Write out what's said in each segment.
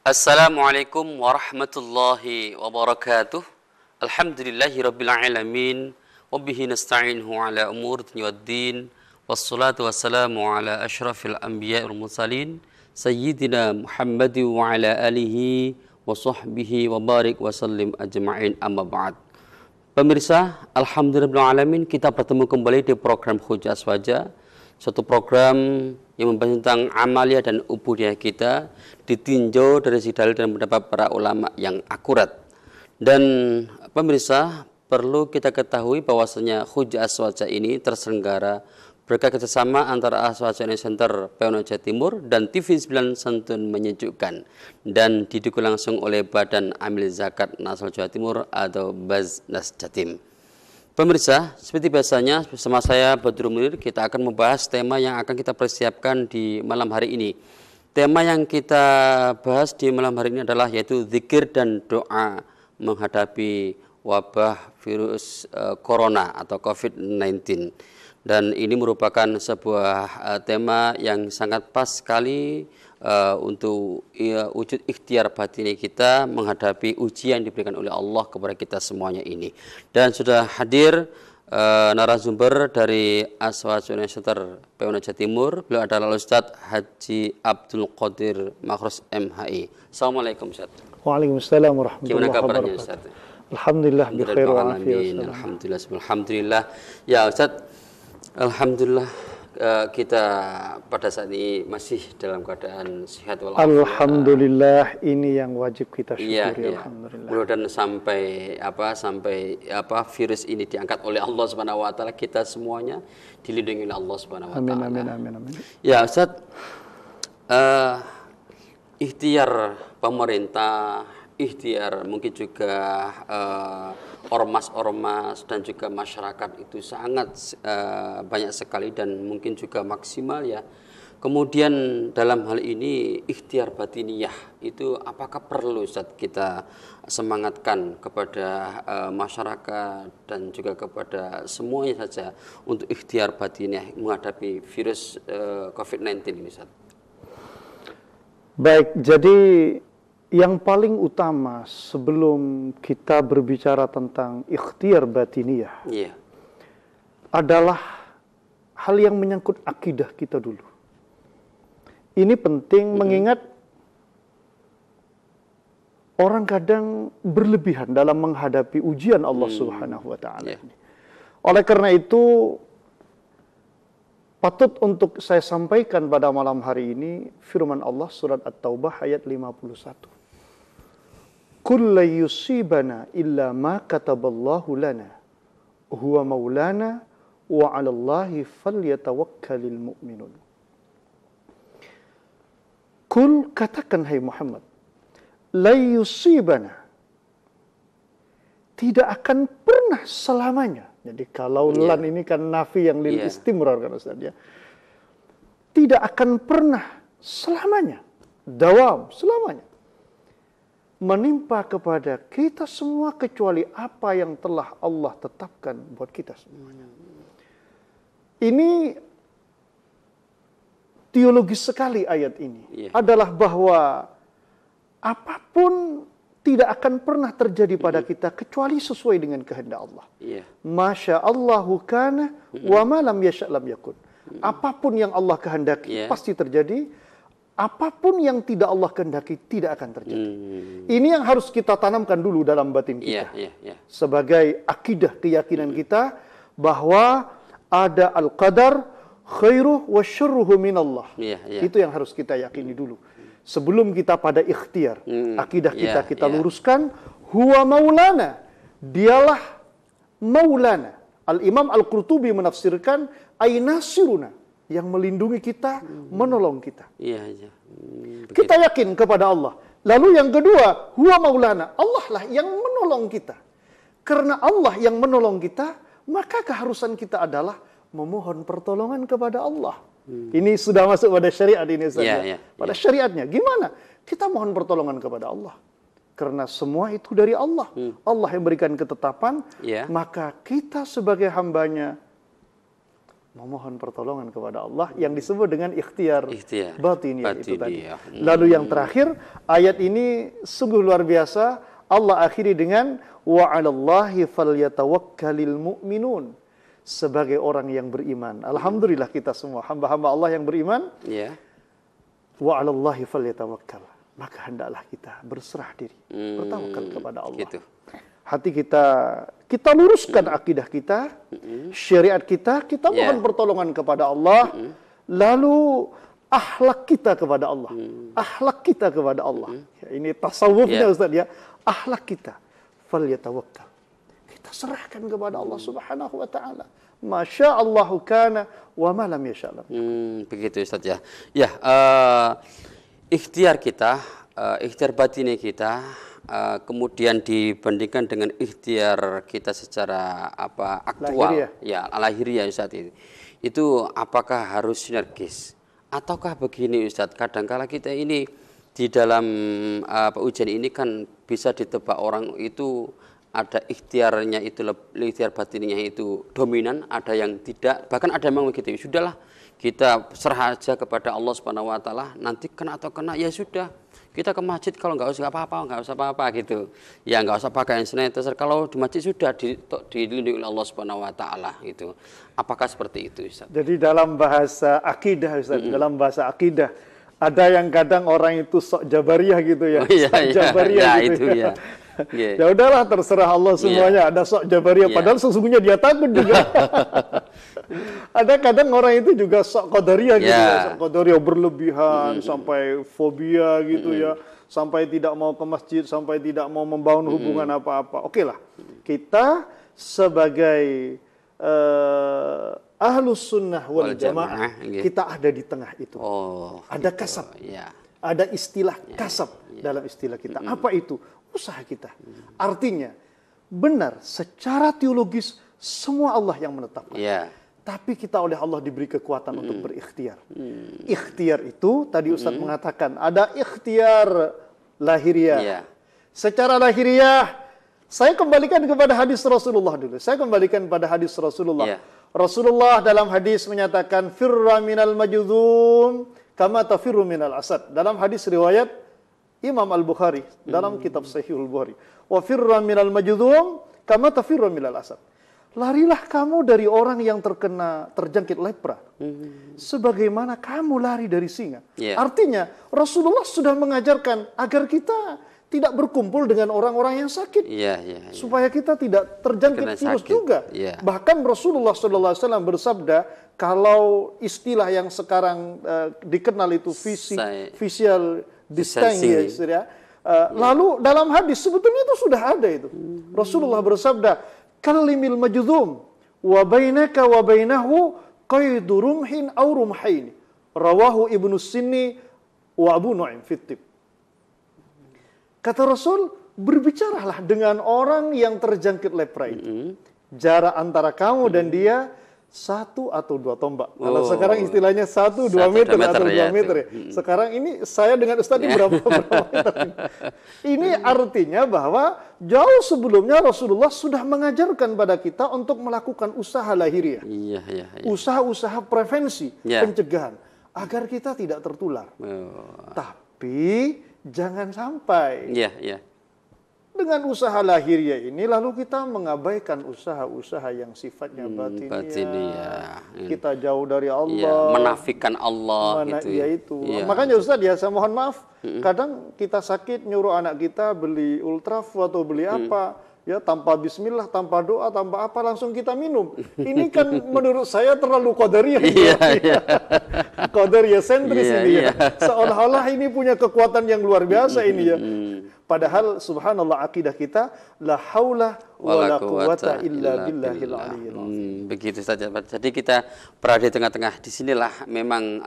Assalamualaikum warahmatullahi wabarakatuh. Alhamdulillahi rabbil alamin. Wabihi nasta'inhu ala umur dunya waddin. Wassalatu wassalamu ala ashrafil anbiya wal mursalin. Sayyidina Muhammad wa ala alihi wa sahbihi wa barik wa sallim ajma'in, amma ba'd. Pemirsa, alhamdulillah alamin, kita bertemu kembali di program Hujjah Aswaja, suatu program yang membahas tentang amalia dan ubudiyah kita, ditinjau dari sisi dalil dan pendapat para ulama yang akurat. Dan pemirsa, perlu kita ketahui bahwasanya Hujjah Aswaja ini terselenggara berkat kerjasama antara Aswaja Center PONO Jawa Timur dan TV 9 Santun Menyejukkan, dan didukung langsung oleh Badan Amil Zakat Nasional Jawa Timur atau Baznas Jatim. Pemirsa, seperti biasanya bersama saya Badrul Munir, kita akan membahas tema yang akan kita persiapkan di malam hari ini. Tema yang kita bahas di malam hari ini adalah yaitu zikir dan doa menghadapi wabah virus corona atau COVID-19. Dan ini merupakan sebuah tema yang sangat pas sekali untuk wujud ikhtiar batini kita menghadapi ujian yang diberikan oleh Allah kepada kita semuanya ini. Dan sudah hadir narasumber dari Aswaja Center PONO Jawa Timur. Beliau adalah Ustadz Haji Abdul Qadir Makhrus MHI. Assalamualaikum Ustadz. Waalaikumsalam warahmatullahi wabarakatuh. Gimana kabarnya Ustadz? Alhamdulillah bikhair wa afiyah. Alhamdulillah. Ya Ustadz, alhamdulillah kita pada saat ini masih dalam keadaan sehat walafiat. Alhamdulillah, ini yang wajib kita syukuri. Iya. Alhamdulillah. Mudah-mudahan sampai virus ini diangkat oleh Allah Subhanahu wa taala, kita semuanya dilindungi oleh Allah Subhanahu wa taala. Amin. Ya Ustaz, ikhtiar pemerintah, ikhtiar mungkin juga ormas-ormas dan juga masyarakat itu sangat banyak sekali dan mungkin juga maksimal ya. Kemudian dalam hal ini ikhtiar batiniyah itu apakah perlu Ustaz kita semangatkan kepada masyarakat dan juga kepada semuanya saja untuk ikhtiar batiniyah menghadapi virus COVID-19 ini Ustaz? Baik, jadi yang paling utama sebelum kita berbicara tentang ikhtiar batiniyah adalah hal yang menyangkut akidah kita dulu. Ini penting mengingat orang kadang berlebihan dalam menghadapi ujian Allah Subhanahu wa taala. Oleh karena itu patut untuk saya sampaikan pada malam hari ini firman Allah surat At-Taubah ayat 51. Qul la yusibana illa ma kataballahu lana huwa maulana wa 'alallahi falyatawakkalul mu'minun. Qul, katakan hai Muhammad, la yusibana, tidak akan pernah selamanya. Jadi kalau lan ini kan nafi yang lil istimrar kan Ustaz ya. Tidak akan pernah selamanya, dawam selamanya, menimpa kepada kita semua kecuali apa yang telah Allah tetapkan buat kita semuanya. Ini teologis sekali ayat ini. Adalah bahwa apapun tidak akan pernah terjadi pada kita kecuali sesuai dengan kehendak Allah. Masya Allahu kana wa ma lam yasha' lam yakun. Apapun yang Allah kehendaki pasti terjadi. Apapun yang tidak Allah kehendaki tidak akan terjadi. Ini yang harus kita tanamkan dulu dalam batin kita. Sebagai akidah keyakinan kita bahwa ada al-qadar khairuh wa syurruhu minallah. Itu yang harus kita yakini dulu. Sebelum kita pada ikhtiar, akidah kita luruskan, huwa maulana, dialah maulana. Al-Imam Al-Qurtubi menafsirkan ainasiruna, yang melindungi kita, menolong kita. Kita yakin kepada Allah. Lalu yang kedua, huwa maulana, Allah lah yang menolong kita. Karena Allah yang menolong kita, maka keharusan kita adalah memohon pertolongan kepada Allah. Ini sudah masuk pada syariat ini saja. Pada syariatnya, gimana? Kita mohon pertolongan kepada Allah. Karena semua itu dari Allah. Allah yang berikan ketetapan, maka kita sebagai hambanya memohon pertolongan kepada Allah yang disebut dengan ikhtiar batiniyah itu tadi. Ya. Lalu yang terakhir, ayat ini sungguh luar biasa. Allah akhiri dengan wa 'alallahi falyatawakkalul mu'minun. Sebagai orang yang beriman. Alhamdulillah kita semua hamba-hamba Allah yang beriman. Ya. Wa 'alallahi falyatawakkal. Maka hendaklah kita berserah diri, bertawakal kepada Allah. Gitu. Hati kita luruskan akidah kita, syariat kita mohon pertolongan kepada Allah, lalu akhlak kita kepada Allah. Akhlak kita kepada Allah. Ya, ini tasawufnya Ustaz ya. Akhlak kita. Falyatawakkal. Kita serahkan kepada Allah Subhanahu wa taala. Masya Allahu kana wa ma lam yasha. Begitu Ustaz ya. Ya, ikhtiar kita, ikhtiar batini kita, kemudian dibandingkan dengan ikhtiar kita secara aktual, lahiriah Ustaz itu apakah harus sinergis ataukah begini Ustaz? Kadangkala kita ini di dalam ujian ini kan bisa ditebak orang itu ada ikhtiarnya itu, ikhtiar batinnya itu dominan, ada yang tidak, bahkan ada yang memang begitu. Sudahlah, kita serah aja kepada Allah Subhanahu wa taala, nanti kena atau kena ya sudah. Kita ke masjid kalau nggak usah apa-apa gitu. Ya nggak usah pakai sanitizer, kalau di masjid sudah dilindungi oleh Allah Subhanahu wa taala gitu. Apakah seperti itu Ustaz? Jadi dalam bahasa akidah Ustaz, dalam bahasa akidah ada yang kadang orang itu sok jabariyah gitu ya. Jabariyah gitu itu ya. Ya udahlah, terserah Allah semuanya. Ada sok jabariyah padahal sesungguhnya dia takut juga. Ada kadang orang itu juga sok qadariyah gitu ya. Sok qadariyah berlebihan sampai fobia gitu ya. Sampai tidak mau ke masjid, sampai tidak mau membangun hubungan apa-apa. Oke lah, kita sebagai ahlus sunnah wal jamaah, kita ada di tengah itu. Ada kasab. Ada istilah kasab dalam istilah kita. Apa itu? Usaha kita. Artinya, benar, secara teologis semua Allah yang menetapkan. Tapi kita oleh Allah diberi kekuatan untuk berikhtiar. Ikhtiar itu, tadi Ustaz mengatakan, ada ikhtiar lahiriah. Secara lahiriah, saya kembalikan kepada hadis Rasulullah dulu. Saya kembalikan pada hadis Rasulullah. Rasulullah dalam hadis menyatakan, firra minal majudhum, kama tafirru minal asad. Dalam hadis riwayat Imam Al-Bukhari dalam kitab Sahihul Bukhari. Wa firra minal majudhum kama tafirru minal asad. Larilah kamu dari orang yang terjangkit lepra. Sebagaimana kamu lari dari singa. Artinya Rasulullah sudah mengajarkan agar kita tidak berkumpul dengan orang-orang yang sakit. Supaya kita tidak terjangkit virus juga. Bahkan Rasulullah SAW bersabda, kalau istilah yang sekarang dikenal itu physical distancing ya. Lalu dalam hadis sebetulnya itu sudah ada itu. Rasulullah bersabda, kalimil majdzum wa bainaka wa bainahu qaidu rumhin aw rumhain. Rawahu Ibnu Sinni wa Abu Nu'aim fi Tib. Kata Rasul, berbicaralah dengan orang yang terjangkit lepra itu. Jarak antara kamu dan dia 1 atau 2 tombak. Kalau sekarang istilahnya 1-2 meter atau 2 meter ya. Sekarang ini saya dengan Ustaz ini berapa meter. Ini artinya bahwa jauh sebelumnya Rasulullah sudah mengajarkan pada kita untuk melakukan usaha lahiriah. Usaha-usaha prevensi, pencegahan agar kita tidak tertular. Tapi jangan sampai dengan usaha lahiriah ini lalu kita mengabaikan usaha-usaha yang sifatnya batiniah. Kita jauh dari Allah, menafikan Allah itu. Makanya Ustaz ya, saya mohon maaf, kadang kita sakit nyuruh anak kita beli ultrafo atau beli apa, ya tanpa bismillah, tanpa doa, tanpa apa langsung kita minum. Ini kan menurut saya terlalu qadariyah. Qadariyah sentris ini ya. Seolah-olah ini punya kekuatan yang luar biasa ini ya. Padahal subhanallah akidah kita la haula wala quwata illa billahil aliyyil azim. Begitu saja. Jadi kita berada di tengah-tengah. Disinilah memang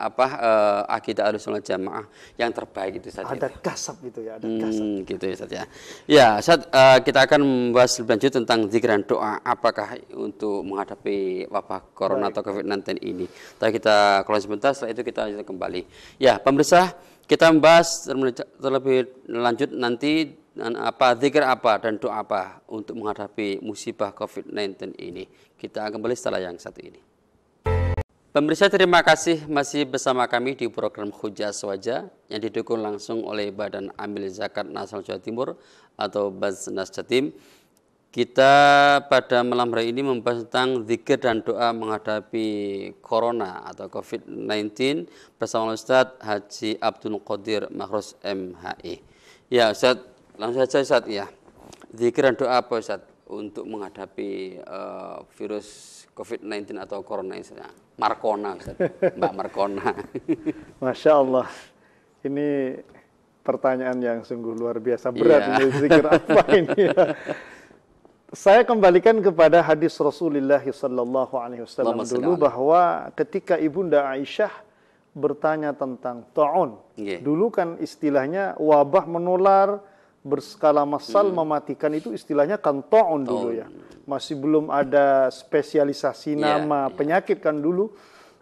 akidah Ahlussunnah Jamaah yang terbaik itu saja. Ada kasab itu ya, ada kasab. Gitu ya saja. Ya, Ustaz, kita akan membahas lebih lanjut tentang zikir dan doa apakah untuk menghadapi wabah corona atau COVID-19 ini. Tapi kita kalau sebentar, setelah itu kita lanjut kembali. Ya, pemirsa, kita membahas terlebih lanjut nanti zikir apa dan doa apa untuk menghadapi musibah COVID-19 ini. Kita kembali setelah yang satu ini. Pemirsa, terima kasih masih bersama kami di program Hujjah Aswaja yang didukung langsung oleh Badan Amil Zakat Nasional Jawa Timur atau Basnas Jatim. Kita pada malam hari ini membahas tentang zikir dan doa menghadapi Corona atau COVID-19 bersama Ustadz Haji Abdul Qadir Makhrus MHI. Ya Ustadz, langsung saja Ustadz ya. Zikir dan doa apa Ustadz untuk menghadapi virus COVID-19 atau Corona misalnya? Markona, Mbak Markona. Masya Allah, ini pertanyaan yang sungguh luar biasa berat. Ini zikir apa ini? Saya kembalikan kepada hadis Rasulullah Sallallahu Alaihi Wasallam dulu bahwa ketika Ibunda Aisyah bertanya tentang ta'un, dulu kan istilahnya wabah menular berskala massal mematikan itu istilahnya kan ta'un dulu ya. Masih belum ada spesialisasi nama penyakit kan dulu.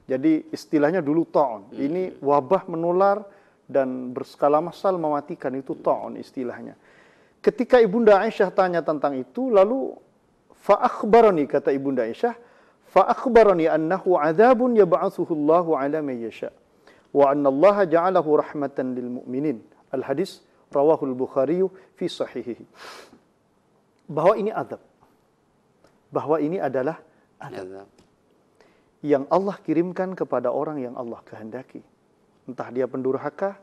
Jadi istilahnya dulu ta'un. Ini wabah menular dan berskala massal mematikan itu ta'un istilahnya. Ketika Ibunda Aisyah tanya tentang itu, lalu fa'akhbarani, kata Ibunda Aisyah, fa'akhbarani annahu adzabun yab'atsuhu Allahu 'ala man yasha' wa anna Allah ja'alahu rahmatan lil mu'minin. Al-hadis rawahul Bukhari fi sahihihi. Bahwa ini azab. Bahwa ini adalah azab yang Allah kirimkan kepada orang yang Allah kehendaki. Entah dia pendurhaka,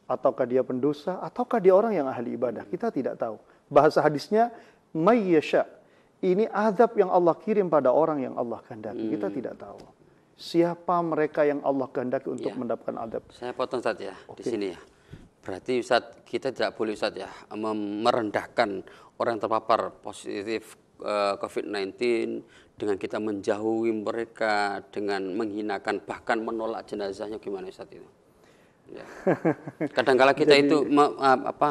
ataukah dia pendosa, ataukah dia orang yang ahli ibadah. Kita tidak tahu. Bahasa hadisnya, may yasha. Ini azab yang Allah kirim pada orang yang Allah kehendaki. Kita tidak tahu. Siapa mereka yang Allah kehendaki untuk mendapatkan azab. Saya potong Ustaz ya, di sini ya. Berarti Ustaz, kita tidak boleh Ustaz ya, merendahkan orang yang terpapar positif COVID-19 dengan kita menjauhi mereka, dengan menghinakan, bahkan menolak jenazahnya, gimana Ustaz itu? Ya. Kadang-kala kita itu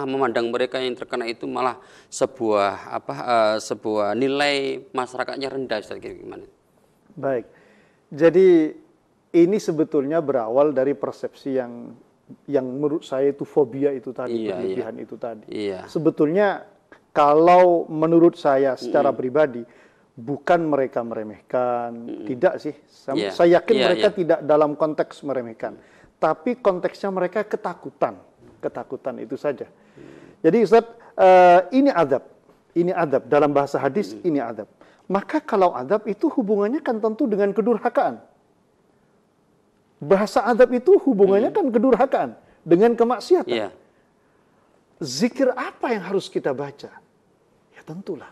memandang mereka yang terkena itu malah sebuah nilai masyarakatnya rendah, Ustaz, gimana? Baik. Jadi ini sebetulnya berawal dari persepsi yang menurut saya itu fobia itu tadi, berlebihan itu tadi. Sebetulnya kalau menurut saya secara pribadi, bukan mereka meremehkan, tidak sih. Saya yakin mereka tidak dalam konteks meremehkan. Tapi konteksnya mereka ketakutan. Ketakutan itu saja. Jadi Ustaz, ini azab. Ini azab. Dalam bahasa hadis, ini azab. Maka kalau azab itu hubungannya kan tentu dengan kedurhakaan. Bahasa azab itu hubungannya kan kedurhakaan. Dengan kemaksiatan. Zikir apa yang harus kita baca? Ya tentulah.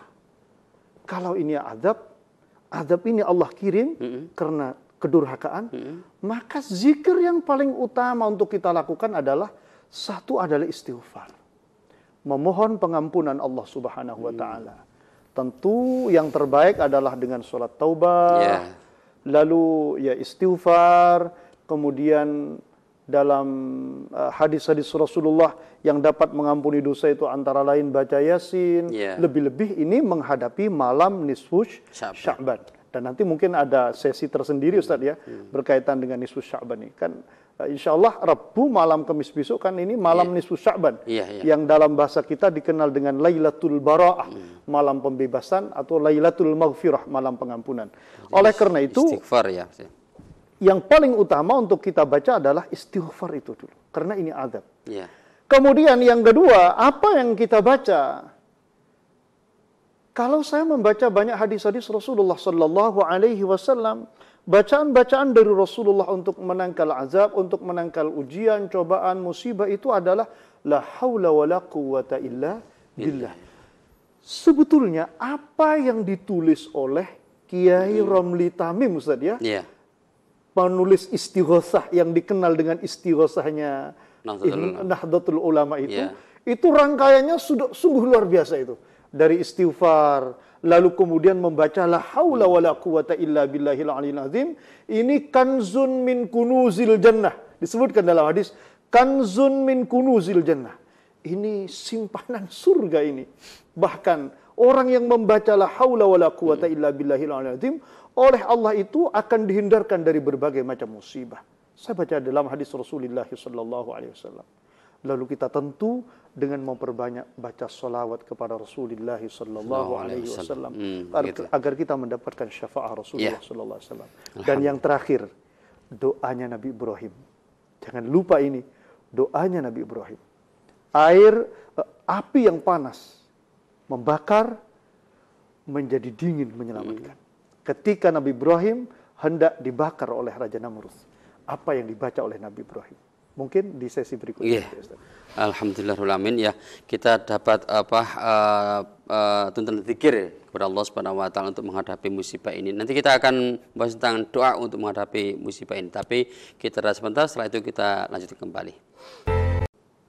Kalau ini azab ini Allah kirim karena kedurhakaan, maka zikir yang paling utama untuk kita lakukan adalah satu adalah istighfar. Memohon pengampunan Allah Subhanahu wa taala. Tentu yang terbaik adalah dengan sholat taubah, lalu ya istighfar, kemudian dalam hadis-hadis Rasulullah yang dapat mengampuni dosa itu antara lain baca Yasin, lebih-lebih ini menghadapi malam nisfu Sya'ban. Dan nanti mungkin ada sesi tersendiri Ustaz ya, berkaitan dengan nisfu Sya'ban ini. Kan insya Allah Rabu malam Kamis besok kan ini malam nisfu Sya'ban. Yang dalam bahasa kita dikenal dengan Lailatul Bara'ah, malam pembebasan, atau Lailatul Maghfirah, malam pengampunan. Oleh karena itu, istighfar ya. Yang paling utama untuk kita baca adalah istighfar itu dulu. Karena ini azab. Kemudian yang kedua, apa yang kita baca? Kalau saya membaca banyak hadis-hadis Rasulullah Sallallahu Alaihi Wasallam, bacaan-bacaan dari Rasulullah untuk menangkal azab, untuk menangkal ujian, cobaan, musibah itu adalah la haula wa la quwwata illa billah. Sebetulnya apa yang ditulis oleh Kiai Romli Tamim Ustaz ya? Penulis istighosah yang dikenal dengan istighosahnya Nahdlatul Ulama itu rangkaiannya sudah sungguh luar biasa itu. Dari istighfar, lalu kemudian membaca la haula wala quwata illa billahil aliyil azim. Ini kanzun min kunuzil jannah. Disebutkan dalam hadis, kanzun min kunuzil jannah. Ini simpanan surga ini. Bahkan orang yang membaca la haula wala quwata illa billahil aliyil azim, oleh Allah itu akan dihindarkan dari berbagai macam musibah. Saya baca dalam hadis Rasulullah sallallahu alaihi wasallam. Lalu kita tentu dengan memperbanyak baca salawat kepada Rasulullah sallallahu alaihi wasallam agar kita mendapatkan syafaat Rasulullah sallallahu alaihi wasallam. Dan yang terakhir, doanya Nabi Ibrahim. Jangan lupa ini, doanya Nabi Ibrahim. Api yang panas membakar menjadi dingin menyelamatkan. Ketika Nabi Ibrahim hendak dibakar oleh Raja Namrud, apa yang dibaca oleh Nabi Ibrahim? Mungkin di sesi berikutnya. Alhamdulillahirrahmanirrahim, ya, kita dapat tuntunan zikir kepada Allah Subhanahu wa taala untuk menghadapi musibah ini. Nanti kita akan bahas tentang doa untuk menghadapi musibah ini, tapi kita rehat sebentar, setelah itu kita lanjutkan kembali.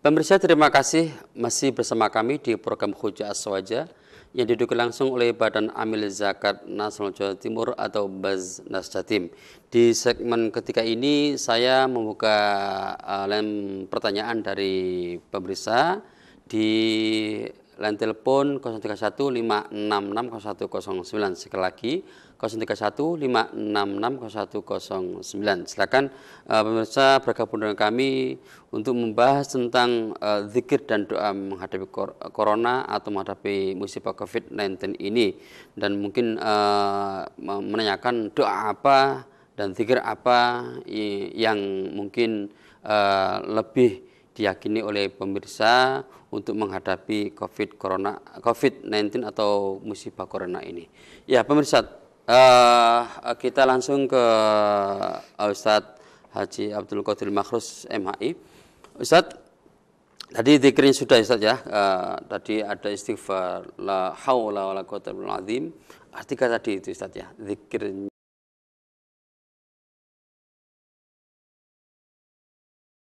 Pemirsa, terima kasih masih bersama kami di program Hujjah As-Sawaja yang didukung langsung oleh Badan Amil Zakat Nasional Jawa Timur atau Baznas Jatim. Di segmen ketiga ini saya membuka line pertanyaan dari pemirsa di line telepon 03156601009. Sekali lagi 03156601009. Silakan pemirsa bergabung dengan kami untuk membahas tentang zikir dan doa menghadapi corona atau menghadapi musibah COVID-19 ini, dan mungkin menanyakan doa apa dan zikir apa yang mungkin lebih diyakini oleh pemirsa untuk menghadapi COVID-19 atau musibah corona ini. Ya pemirsa, kita langsung ke Ustadz Haji Abdul Qadir Makhrus MHI. Ustadz, tadi zikirnya sudah Ustadz ya, tadi ada istighfar, la haula wala quwwata illa billah azim. Artikan tadi itu Ustadz ya, zikir